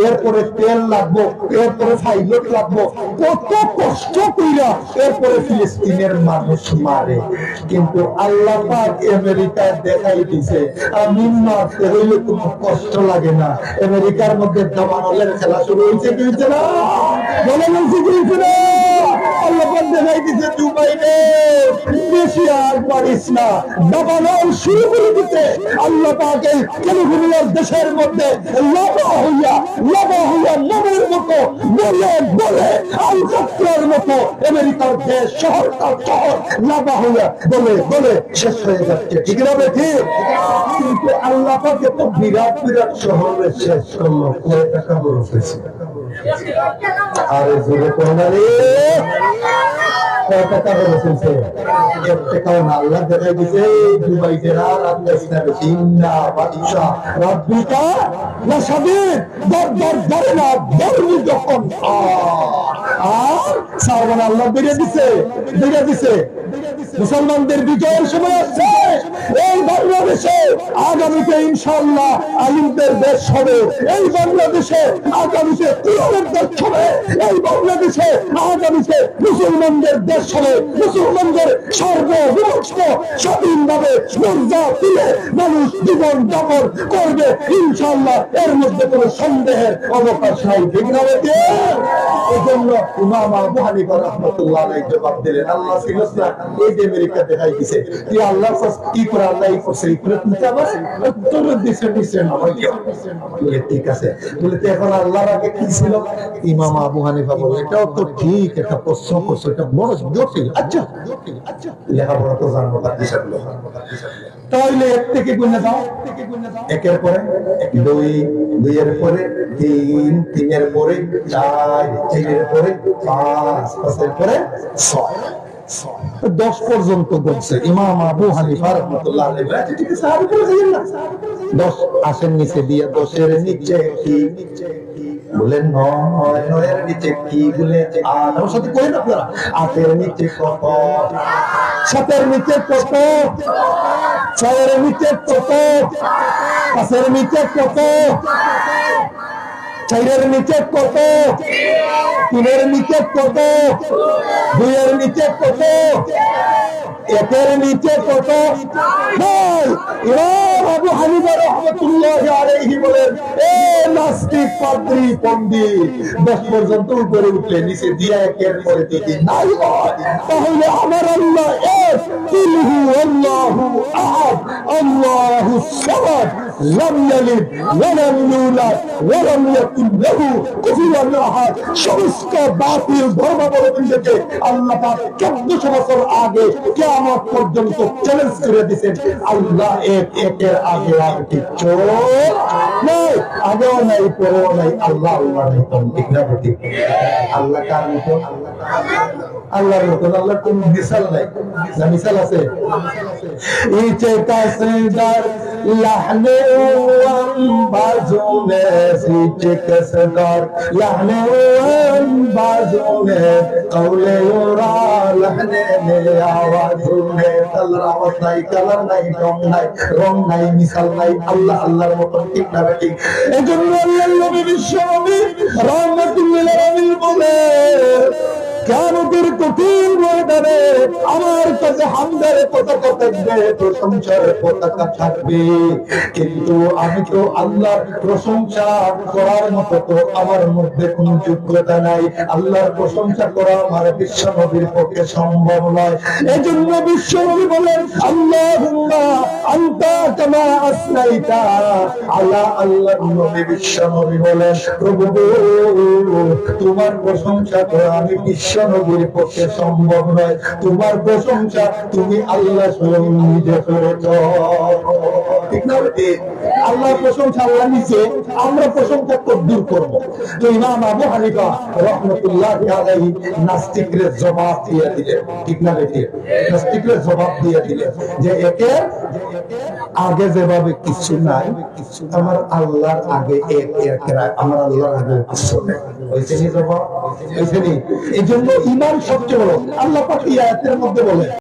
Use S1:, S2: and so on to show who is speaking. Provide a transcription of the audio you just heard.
S1: এরপরে তেল লাগবো, এরপরে পাইলট লাগবো, কত কষ্ট কইরা এরপরে ফিলিস্তিনের মানুষ মারে। কিন্তু আল্লাহ পাক আমেরিকায় দেখাই দিছে আমি মারতে হইলে কোনো কষ্ট লাগে না। আমেরিকার মধ্যে দাবানলের খেলা শুরু হয়েছে কি হয়েছে না, বলে বলছি কি হয়েছে না। আল্লাহ পাক দেখাই দিছে দুবাইরে বেশি আর পারিস না, দাবানল শুরু করে দিতে। আল্লাহ পাক এই ক্যালিফোর্নিয়ার দেশের মধ্যে লাভা হইয়া মনের মতো বলে বলে আলকাত্রার মতো আমেরিকার দেশ শহর লাভা হইয়া বলে বলে শেষ হয়ে যাচ্ছে, ঠিক না ঠিক? কিন্তু আল্লাহ পাক এত বিরাট বিরাট শহরে শেষ করলো কয় টাকা বড় হয়েছে। আরে জোরে কোনা রে, কয় টাকা বড় হয়েছে? এক টাকাও না। আল্লাহ দেখাই দিছে দুবাই জেলা রাজনীতি চিন্না বাদশা রাব্বিকা না সাবির দর দর ধরে না ধর্মী যখন আর সারবান আল্লাহ বেরিয়ে দিছে মুসলমানদের বিজয়ের সময় আসছে। এই বাংলাদেশে আগামীতে ইনশাআল্লাহ আলিমদের দেশ হবে, এই বাংলাদেশে আগামীতে কুরআনের দেশ হবে, এই বাংলাদেশে আগামীতে মুসলমানদের দেশ হবে। মুসলমানদের সর্ববিভক্ত স্বাধীনভাবে মর্যাদা দিলে মানুষ জীবন যাপন করবে ইনশাআল্লাহ, এর মধ্যে কোনো সন্দেহের অবকাশ নাই, ঠিক না? এই জন্য ইমাম আবু হানিফা রাহমাতুল্লাহ আলাইহি জবাব দিলেন, আল্লাহ সিলসিলা এই যে আমেরিকা দেখাই দিছে কি আল্লাহ কি করে আল্লাহ এই করছে এই করে তুমি আবার উত্তর দিছে না হয় কি বলে ঠিক আছে বলে তো এখন আল্লাহর আগে কি ছিল? ইমাম আবু হানিফা বলে এটাও তো ঠিক, এটা প্রশ্ন করছে, এটা বড় জটিল। আচ্ছা লেখাপড়া তো জানবো না হিসাবগুলো, তাহলে এক থেকে গুণে দাও, একের পরে দুই, দুইয়ের পরে তিন, তিনের পরে চার, চারের পরে পাঁচ, পাঁচের পরে ছয়, 10 পর্যন্ত বলছে ইমাম আবু হানিফা রাহমাতুল্লাহ আলাইহি। ঠিক আছে, আর উপরে যাবেন না। 10 আসের নিচে দিয়ে 10-এর নিচে কি বলেন? 9, 9-এর নিচে কি বলে? 8, আমার সাথে কইেন আপনারা। 8-এর নিচে কত? 7-এর নিচে কত? 6-এর নিচে কত? 5-এর নিচে কত? 4-এর নিচে কত? 3-এর নিচে কত? 2-এর নিচে কত? 1-এর নিচে কত? ইমাম আবু হানিফা রাহমাতুল্লাহ আলাইহি বলেন, এ নাস্তিক পাদ্রী পণ্ডিত, 10 পর্যন্ত উপরে উঠলে নিচে দিয়া একের পরে দিকে নাই হয়, তাহলে আমার আল্লাহ এক, কুলহু আল্লাহু আহাদ আল্লাহুস সামাদ লাম ইয়ালিদ ওয়া লাম ইউলাদ ওয়া লাম ইয়াকুল লাহু কুফুয়ান আহাদ। সমস্ত বাতিল ধর্মাবলম্বীদেরকে আল্লাহ পাক 1400 বছর আগে কিয়ামত পর্যন্ত চ্যালেঞ্জ করে দিয়েছেন, আল্লাহ এক, একের আগে আর কিছু নাই, আগেও নাই পরেও নাই, আল্লাহ আল্লাহ নাই। ঠিক না ঠিক? আল্লাহ কার মতো? আল্লাহর মতো। আল্লাহর কোন মিসাল নাই, না মিসাল আছে? ইচে কাসদার লাহনে ওয়াম বাজুনে, ইচে কাসদার লাহনে ওয়াম বাজুনে, কওলে ওরা লাহনে মে আওয়াজুনে। আল্লাহর আওয়াজ নাই, কালার নাই, রং নাই, মিসাল নাই, আল্লাহ আল্লাহর মতো। ঠিক না ঠিক? এজন্য আল্লাহর নবী বিশ্বনবী রাহমাতুল লিল আলামিন বলে, কিয়ামতের কঠিন ময়দানে আমার কাছে হামদের পতাকা থাকবে, প্রশংসার পতাকা থাকবে, কিন্তু আমি তো আল্লাহর প্রশংসা করার মতো তো আমার মধ্যে কোনো যোগ্যতা নাই। আল্লাহর প্রশংসা করা আমার বিশ্বনবীর পক্ষে সম্ভব নয়। এজন্য বিশ্বনবী বলেন, আল্লাহুম্মা আনতা কামা আসনাইতা আলা। আল্লাহর নবী বিশ্বনবী বলেন, প্রভু তোমার প্রশংসা করা আমি বিশ্বনবীর পক্ষে সম্ভব নয়, তোমার প্রশংসা তুমি আল্লাহ স্বয়ং নিজে করেছ। ঠিক না? আল্লাহর প্রশংসা আল্লাহ নিজে, আমরা প্রশংসা কদ্দুর করবো? তো ইমাম আবু হানিফা রাহমাতুল্লাহ আলাইহি নাস্তিকদের জবাব দিয়ে দিলেন। ঠিক না? নাস্তিকদের জবাব দিয়ে দিলেন যে একের আগে যেভাবে কিছু নাই, আমার আল্লাহর আগে এক, আমার আল্লাহর আগে কিছু নেই। হয়েছে নি জবাব? হয়েছে নি? এই জন্য ঈমান সবচেয়ে বড়। আল্লাহ পাক এই আয়াতের মধ্যে বলেন,